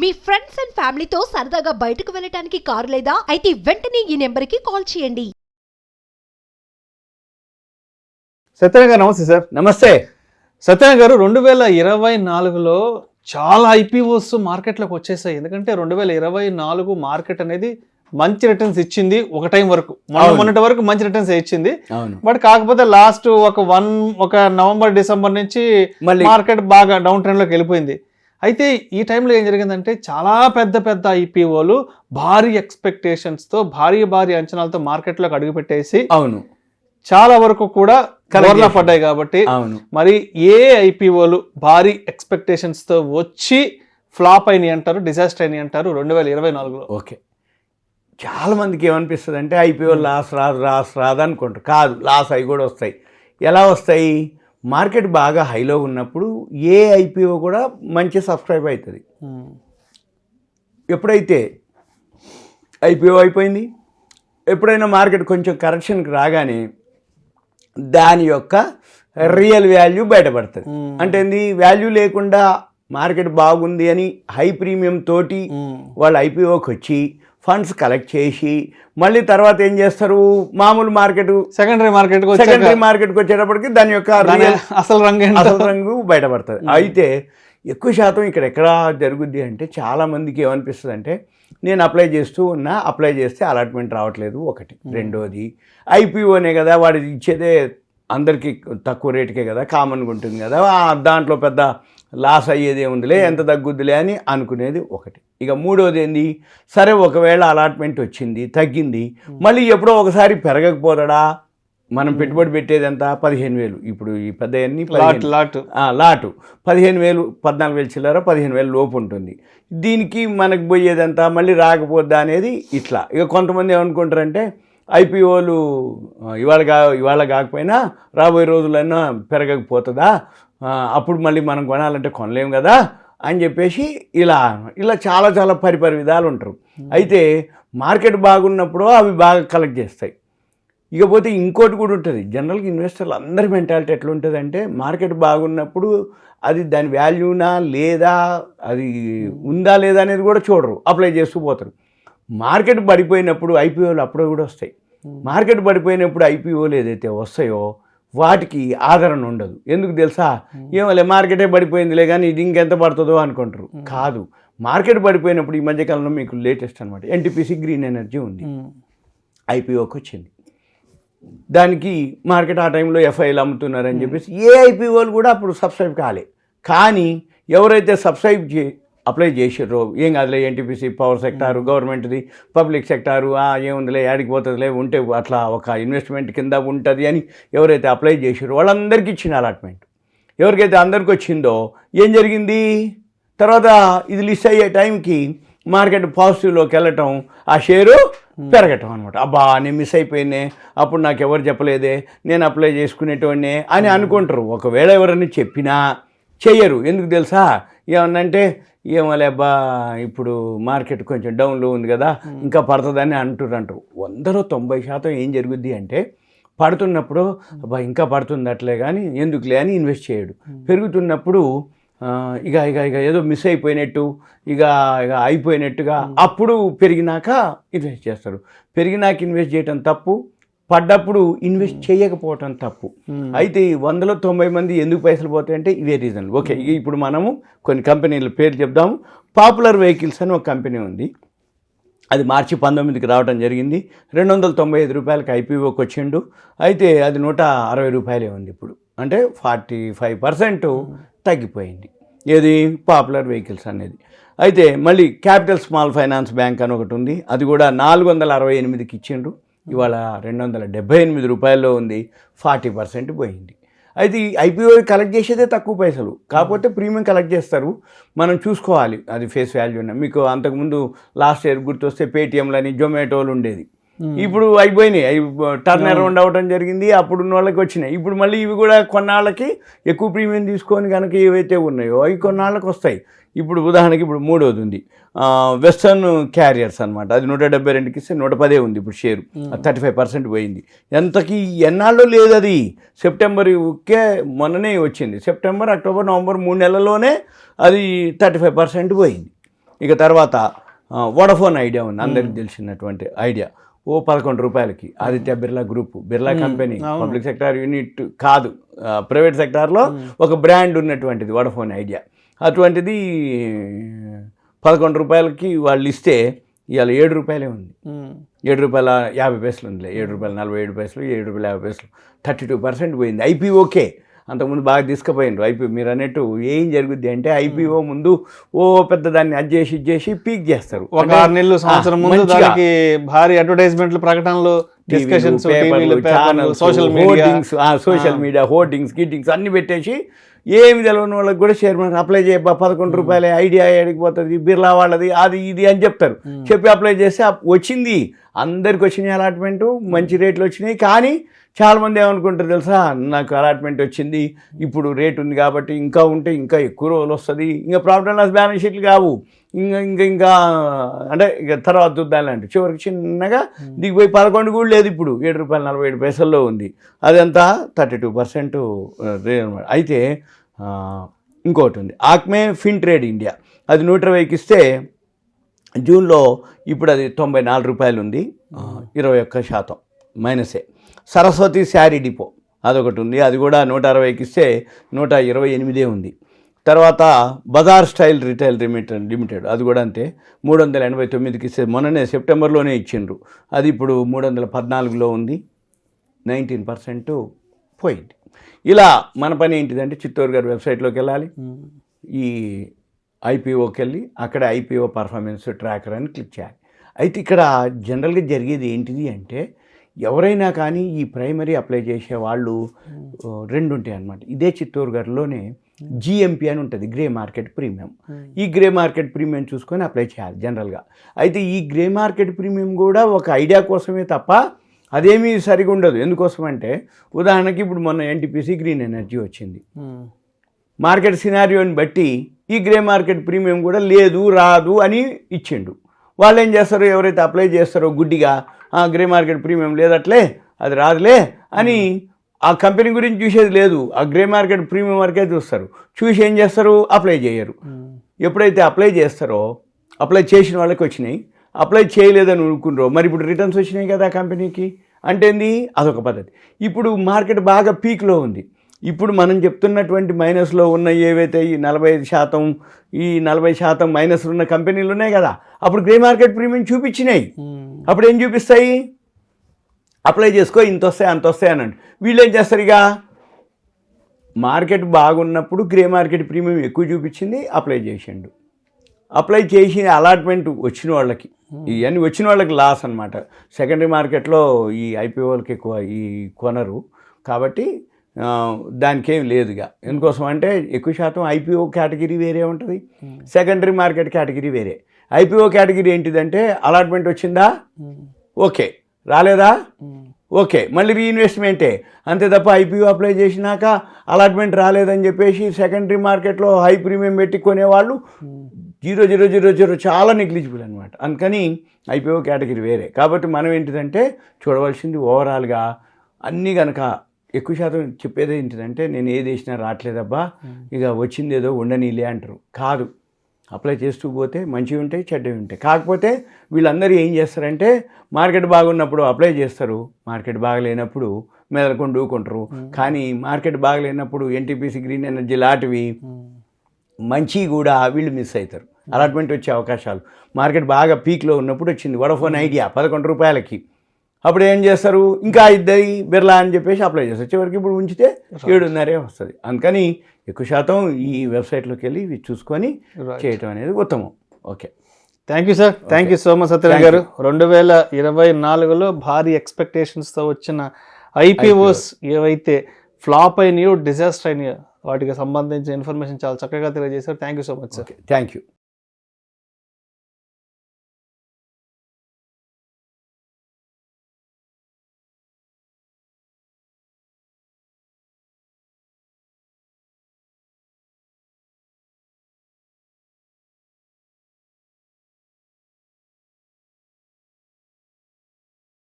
Me friends and ఫ్యామిలీతో సరదాగా బయటకు వెళ్ళటానికి కారు లేదా అయితే వెంటనే ఈ నెంబర్కి కాల్ చేయండి. సత్యనారాయణ గారు నమస్తే సార్. నమస్తే సత్యనారాయణ గారు 2024లో చాలా ఐపీఓస్ మార్కెట్లోకి వచ్చేసాయి. ఎందుకంటే 2024 మార్కెట్ అనేది మంచి రిటర్న్స్ ఇచ్చింది ఒక టైం వరకు, మొన్నటి వరకు మంచి రిటర్న్స్ ఇచ్చింది. బట్ కాకపోతే లాస్ట్ ఒక నవంబర్ డిసెంబర్ నుంచి మార్కెట్ బాగా డౌన్ ట్రెండ్ లోకి వెళ్ళిపోయింది. అయితే ఈ టైంలో ఏం జరిగిందంటే చాలా పెద్ద ఐపీఓలు భారీ ఎక్స్పెక్టేషన్స్తో భారీ అంచనాలతో మార్కెట్లోకి అడుగుపెట్టేసి అవును చాలా వరకు కూడా కవర్లా పడ్డాయి. కాబట్టి మరి ఏ ఐపీఓలు భారీ ఎక్స్పెక్టేషన్స్ తో వచ్చి ఫ్లాప్ అయినాయి అంటారు, డిజాస్టర్ అయినాయి అంటారు 2024లో? ఓకే, చాలా మందికి ఏమనిపిస్తుంది అంటే ఐపీఓ లాస్ రాదు అనుకుంటారు. కాదు, లాస్ అవి కూడా వస్తాయి. ఎలా వస్తాయి? మార్కెట్ బాగా హైలో ఉన్నప్పుడు ఏ ఐపీఓ కూడా మంచి సబ్స్క్రైబ్ అవుతుంది. ఎప్పుడైతే ఐపీఓ అయిపోయింది, ఎప్పుడైనా మార్కెట్ కొంచెం కరెక్షన్కి రాగానే దాని యొక్క రియల్ వాల్యూ బయటపడుతుంది. అంటే ఏంది? వాల్యూ లేకుండా మార్కెట్ బాగుంది అని హై ప్రీమియం తోటి వాళ్ళు ఐపీఓకి వచ్చి ఫండ్స్ కలెక్ట్ చేసి మళ్ళీ తర్వాత ఏం చేస్తారు? మామూలు మార్కెట్ సెకండరీ మార్కెట్కి వచ్చేటప్పటికి దాని యొక్క అసలు రంగు బయటపడుతుంది. అయితే ఎక్కువ శాతం ఇక్కడ ఎక్కడ జరుగుద్ది అంటే చాలామందికి ఏమనిపిస్తుంది అంటే నేను అప్లై చేస్తే అలాట్మెంట్ రావట్లేదు ఒకటి. రెండోది ఐపీఓనే కదా, వాడి ఇచ్చేదే అందరికీ తక్కువ రేటుకే కదా, కామన్గా ఉంటుంది కదా, దాంట్లో పెద్ద లాస్ అయ్యేదే ఉందిలే, ఎంత తగ్గుద్దిలే అని అనుకునేది ఒకటి. ఇక మూడోది ఏంది? సరే ఒకవేళ అలాట్మెంట్ వచ్చింది, తగ్గింది, మళ్ళీ ఎప్పుడో ఒకసారి పెరగకపోతాడా? మనం పెట్టుబడి పెట్టేది ఎంత? 15,000. ఇప్పుడు ఈ పెద్ద లాటు 15,000, 14,000 చిల్లర, 15,000 లోపు ఉంటుంది. దీనికి మనకు పోయేదంతా మళ్ళీ రాకపోద్దా అనేది ఇట్లా. ఇక కొంతమంది ఏమనుకుంటారంటే ఐపీఓలు ఇవాళ కాకపోయినా రాబోయే రోజులైనా పెరగకపోతుందా, అప్పుడు మళ్ళీ మనం కొనాలంటే కొనలేము కదా అని చెప్పేసి ఇలా చాలా పరిపరి విధాలు ఉంటారు. అయితే మార్కెట్ బాగున్నప్పుడు అవి బాగా కలెక్ట్ చేస్తాయి. ఇకపోతే ఇంకోటి కూడా ఉంటుంది. జనరల్గా ఇన్వెస్టర్లు అందరి మెంటాలిటీ ఎట్లా ఉంటుంది అంటే మార్కెట్ బాగున్నప్పుడు అది దాని వాల్యూనా లేదా, అది ఉందా లేదా అనేది కూడా చూడరు, అప్లై చేస్తూ పోతారు. మార్కెట్ పడిపోయినప్పుడు ఐపీఓలు అప్పుడు కూడా వస్తాయి. మార్కెట్ పడిపోయినప్పుడు ఐపీఓలు ఏదైతే వస్తాయో వాటికి ఆదరణ ఉండదు. ఎందుకు తెలుసా? ఏమలే మార్కెటే పడిపోయిందిలే కానీ ఇది ఇంకెంత పడుతుందో అనుకుంటారు. కాదు, మార్కెట్ పడిపోయినప్పుడు ఈ మధ్యకాలంలో మీకు లేటెస్ట్ అనమాట ఎన్టీపీసీ గ్రీన్ ఎనర్జీ ఉంది, ఐపీఓకి వచ్చింది. దానికి మార్కెట్ ఆ టైంలో ఎఫ్ఐలు అమ్ముతున్నారని చెప్పేసి ఏ ఐపీఓలు కూడా అప్పుడు సబ్స్క్రైబ్ కాలే. కానీ ఎవరైతే అప్లై చేసారో ఏం కాదులే, ఎన్టీపీసీ పవర్ సెక్టారు, గవర్నమెంట్ది, పబ్లిక్ సెక్టారు, ఏముందిలే యాడికి పోతుందిలే, ఉంటే అట్లా ఒక ఇన్వెస్ట్మెంట్ కింద ఉంటుంది అని ఎవరైతే అప్లై చేసారో వాళ్ళందరికీ ఇచ్చిన అలాట్మెంట్. ఎవరికైతే అందరికి వచ్చిందో ఏం జరిగింది? తర్వాత ఇది లిస్ట్ అయ్యే టైంకి మార్కెట్ పాజిటివ్లోకి వెళ్ళటం, ఆ షేరు పెరగటం అనమాట. అబ్బా నేను మిస్ అయిపోయినే, అప్పుడు నాకు ఎవరు చెప్పలేదే, నేను అప్లై చేసుకునేటోడినే అని అనుకుంటారు. ఒకవేళ ఎవరైనా చెప్పినా చెయ్యరు. ఎందుకు తెలుసా? ఏమన్నంటే ఏమలే అబ్బా ఇప్పుడు మార్కెట్ కొంచెం డౌన్లో ఉంది కదా, ఇంకా పడుతుందని అంటారు. 190% ఏం జరుగుద్ది అంటే పడుతున్నప్పుడు అబ్బా ఇంకా పడుతుంది అట్లే కానీ ఎందుకులే అని ఇన్వెస్ట్ చేయడు. పెరుగుతున్నప్పుడు ఇక ఏదో మిస్ అయిపోయినట్టు, ఇక అయిపోయినట్టుగా అప్పుడు పెరిగినాక ఇన్వెస్ట్ చేస్తారు. పెరిగినాక ఇన్వెస్ట్ చేయటం తప్పు, పడ్డప్పుడు ఇన్వెస్ట్ చేయకపోవటం తప్పు. అయితే 190 మంది ఎందుకు పైసలు పోతాయంటే ఇవే రీజన్లు. ఓకే, ఇప్పుడు మనము కొన్ని కంపెనీల పేరు చెప్దాము. పాపులర్ వెహికల్స్ అని ఒక కంపెనీ ఉంది, అది మార్చి 19కి రావడం జరిగింది. 295 రూపాయలకి ఐపీఓకి వచ్చిండు. అయితే అది 160 రూపాయలే ఉంది ఇప్పుడు, అంటే 45% తగ్గిపోయింది. ఏది? పాపులర్ వెహికల్స్ అనేది. అయితే మళ్ళీ క్యాపిటల్ స్మాల్ ఫైనాన్స్ బ్యాంక్ అని ఒకటి ఉంది, అది కూడా 468కి ఇచ్చిండ్రు, ఇవాళ 278 రూపాయల్లో ఉంది, 40% పోయింది. అయితే ఈ ఐపీఓ కలెక్ట్ చేసేదే తక్కువ పైసలు, కాకపోతే ప్రీమియం కలెక్ట్ చేస్తారు. మనం చూసుకోవాలి అది ఫేస్ వాల్యూ. మీకు అంతకుముందు లాస్ట్ ఇయర్ గుర్తొస్తే పేటిఎంలని, జొమాటోలు ఉండేది, ఇప్పుడు అయిపోయినాయి, అవి టర్న్ అరౌండ్ అవ్వడం జరిగింది, అప్పుడున్న వాళ్ళకి వచ్చినాయి. ఇప్పుడు మళ్ళీ ఇవి కూడా కొన్నాళ్ళకి ఎక్కువ ప్రీమియం తీసుకొని కనుక ఏవైతే ఉన్నాయో అవి కొన్నాళ్ళకి వస్తాయి. ఇప్పుడు ఉదాహరణకి ఇప్పుడు మూడోది ఉంది వెస్టర్న్ క్యారియర్స్ అనమాట, అది 172కి ఇస్తే 110 ఉంది ఇప్పుడు షేరు, 35% పోయింది. ఎంతకి ఎన్నాళ్ళు లేదు, అది సెప్టెంబర్కే మొన్ననే వచ్చింది, సెప్టెంబర్, అక్టోబర్, నవంబర్ 3 నెలల్లోనే అది 35% పోయింది. ఇక తర్వాత వోడాఫోన్ ఐడియా ఉంది, అందరికి తెలిసినటువంటి ఐడియా. ఓ 11 రూపాయలకి Aditya Birla group, Birla company, public sector unit కాదు, ప్రైవేట్ సెక్టార్లో ఒక బ్రాండ్ ఉన్నటువంటిది వోడాఫోన్ ఐడియా. అటువంటిది 11 రూపాయలకి వాళ్ళు ఇస్తే ఇవాళ 7 రూపాయలే ఉంది. 7 రూపాయల 50 పైసలు ఉందిలే, 7 రూపాయల 47 పైసలు, 7 రూపాయల 50 పైసలు, 32% పోయింది. ఐపీఓకే అంతకుముందు బాగా తీసుకుపోయినారు. ఐపీఓ మీరు అన్నట్టు ఏం జరుగుద్ది అంటే ఐపీఓ ముందు ఓ పెద్ద దాన్ని అది చేసి పీక్ చేస్తారు. ఒక 6 నెలలు సంవత్సరం ముందు దానికి భారీ అడ్వర్టైజ్మెంట్లు, ప్రకటనలు, discussions, social media hoardings Giddings అన్ని పెట్టేసి ఏమి తెలియని వాళ్ళకి కూడా షేర్ మార్కెట్ అప్లై చేయ 11 రూపాయలే, ఐడియా ఎడిగిపోతుంది, బిర్లా వాళ్ళది, అది ఇది అని చెప్తారు. చెప్పి అప్లై చేస్తే వచ్చింది, అందరికి వచ్చినాయి అలాట్మెంట్, మంచి రేట్లు వచ్చినాయి. కానీ చాలామంది ఏమనుకుంటారు తెలుసా, నాకు అలాట్మెంట్ వచ్చింది, ఇప్పుడు రేట్ ఉంది కాబట్టి ఇంకా ఉంటే ఇంకా ఎక్కువ రోజులు వస్తుంది, ఇంకా ప్రాఫిట్ అండ్ లాస్ బ్యాలెన్స్ షీట్లు కావు, ఇంకా అంటే ఇక తర్వాత చూద్దాం అంటే చివరికి చిన్నగా దిగిపోయి 11 కూడా లేదు, ఇప్పుడు 7 రూపాయల 47 పైసల్లో ఉంది. అదంతా 32% అనమాట. అయితే ఇంకోటి ఉంది, ఆక్మే ఫిన్ ట్రేడ్ ఇండియా, అది 120కి ఇస్తే జూన్లో ఇప్పుడు అది 94 రూపాయలు ఉంది, 21% మైనసే. సరస్వతి శారీ డిపో అదొకటి ఉంది, అది కూడా 160కి ఇస్తే 128 ఉంది. తర్వాత బజార్ స్టైల్ రిటైల్ లిమిటెడ్ అది కూడా అంతే, 389కి ఇస్తే మొన్ననే సెప్టెంబర్లోనే ఇచ్చిండ్రు, అది ఇప్పుడు 314లో ఉంది, 19% పోయింది. ఇలా మన పని ఏంటిదంటే చిత్తూరు గారి వెబ్సైట్లోకి వెళ్ళాలి, ఈ ఐపీఓకి వెళ్ళి అక్కడ ఐపీఓ పర్ఫార్మెన్స్ ట్రాకర్ అని క్లిక్ చేయాలి. అయితే ఇక్కడ జనరల్గా జరిగేది ఏంటిది అంటే ఎవరైనా కానీ ఈ ప్రైమరీ అప్లై చేసే వాళ్ళు 2 ఉంటాయి అన్నమాట. ఇదే చిత్తూరు గారిలోనే జిఎంపీ అని ఉంటుంది, గ్రే మార్కెట్ ప్రీమియం. ఈ గ్రే మార్కెట్ ప్రీమియం చూసుకొని అప్లై చేయాలి జనరల్గా. అయితే ఈ గ్రే మార్కెట్ ప్రీమియం కూడా ఒక ఐడియా కోసమే తప్ప అదేమీ సరిగా ఉండదు. ఎందుకోసం అంటే ఉదాహరణకి ఇప్పుడు మొన్న ఎన్టీపీసీ గ్రీన్ ఎనర్జీ వచ్చింది, మార్కెట్ సినారియోని బట్టి ఈ గ్రే మార్కెట్ ప్రీమియం కూడా లేదు రాదు అని ఇచ్చిండు. వాళ్ళు ఏం చేస్తారు, ఎవరైతే అప్లై చేస్తారో గుడ్డిగా గ్రే మార్కెట్ ప్రీమియం లేదట్లే, అది రాదులే అని ఆ కంపెనీ గురించి చూసేది లేదు, ఆ గ్రే మార్కెట్ ప్రీమియం వరకే చూస్తారు. చూసి ఏం చేస్తారు, అప్లై చేయరు. ఎప్పుడైతే అప్లై చేస్తారో అప్లై చేసిన వాళ్ళకి వచ్చినాయి, అప్లై చేయలేదని అనుకున్నారో మరి ఇప్పుడు రిటర్న్స్ వచ్చినాయి కదా కంపెనీకి, అంటే ఏంది, అదొక పద్ధతి. ఇప్పుడు మార్కెట్ బాగా పీక్లో ఉంది, ఇప్పుడు మనం చెప్తున్నటువంటి మైనస్లో ఉన్న ఏవైతే ఈ 45%, ఈ 40% మైనస్ ఉన్న కంపెనీలు ఉన్నాయి కదా, అప్పుడు గ్రే మార్కెట్ ప్రీమియం చూపించినాయి. అప్పుడు ఏం చూపిస్తాయి, అప్లై చేసుకో, ఇంత వస్తాయి అంత వస్తాయి అని. వీళ్ళు ఏం చేస్తారు, ఇక మార్కెట్ బాగున్నప్పుడు గ్రే మార్కెట్ ప్రీమియం ఎక్కువ చూపించింది, అప్లై చేసిండు. అప్లై చేసి అలాట్మెంట్ వచ్చిన వాళ్ళకి, ఇవన్నీ వచ్చిన వాళ్ళకి లాస్ అనమాట. సెకండరీ మార్కెట్లో ఈ ఐపీఓలకి ఎక్కువ ఈ కొనరు కాబట్టి దానికి ఏం లేదుగా. ఎందుకోసం అంటే ఎక్కువ శాతం ఐపీఓ కేటగిరీ వేరే ఉంటుంది, సెకండరీ మార్కెట్ కేటగిరీ వేరే. ఐపీఓ కేటగిరీ ఏంటిదంటే అలాట్మెంట్ వచ్చిందా, ఓకే, రాలేదా, ఓకే, మళ్ళీ రీఇన్వెస్ట్మెంటే, అంతే తప్ప ఐపీఓ అప్లై చేసినాక అలాట్మెంట్ రాలేదని చెప్పేసి సెకండరీ మార్కెట్లో హై ప్రీమియం పెట్టి కొనేవాళ్ళు 0.000 చాలా నెగ్లిజిబుల్ అనమాట. అందుకని ఐపీఓ కేటగిరీ వేరే. కాబట్టి మనం ఏంటిదంటే చూడవలసింది ఓవరాల్గా అన్నీ కనుక ఎక్కువ శాతం చెప్పేది ఏంటిదంటే నేను ఏది వేసినా రావట్లేదబ్బా, ఇక వచ్చింది ఏదో ఉండనీలే అంటారు. కాదు, అప్లై చేస్తూ పోతే మంచివి ఉంటాయి, చెడ్డవి ఉంటాయి. కాకపోతే వీళ్ళందరూ ఏం చేస్తారంటే మార్కెట్ బాగున్నప్పుడు అప్లై చేస్తారు, మార్కెట్ బాగలేనప్పుడు మెదలుకొని ఊకుంటారు. కానీ మార్కెట్ బాగలేనప్పుడు ఎన్టీపీసీ గ్రీన్ ఎనర్జీ లాంటివి మంచి కూడా వీళ్ళు మిస్ అవుతారు. అలాట్మెంట్ వచ్చే అవకాశాలు మార్కెట్ బాగా పీక్లో ఉన్నప్పుడు వచ్చింది వోడాఫోన్ ఐడియా 11 రూపాయలకి, అప్పుడు ఏం చేస్తారు, ఇంకా ఇద్దరి బిర్లా అని చెప్పేసి అప్లై చేస్తారు. చివరికి ఇప్పుడు ఉంచితే 7.5 వస్తుంది. అందుకని ఎక్కువ శాతం ఈ వెబ్సైట్లోకి వెళ్ళి ఇవి చూసుకొని చేయటం అనేది ఉత్తమం. Okay, thank you sir, thank you so much Satyanarayana గారు. 2024లో భారీ ఎక్స్పెక్టేషన్స్తో వచ్చిన ఐపీఓస్ ఏవైతే ఫ్లాప్ అయినాయో, డిజాస్టర్ అయినాయో వాటికి సంబంధించిన ఇన్ఫర్మేషన్ చాలా చక్కగా తెలియజేశారు. Thank you so much sir. Thank you.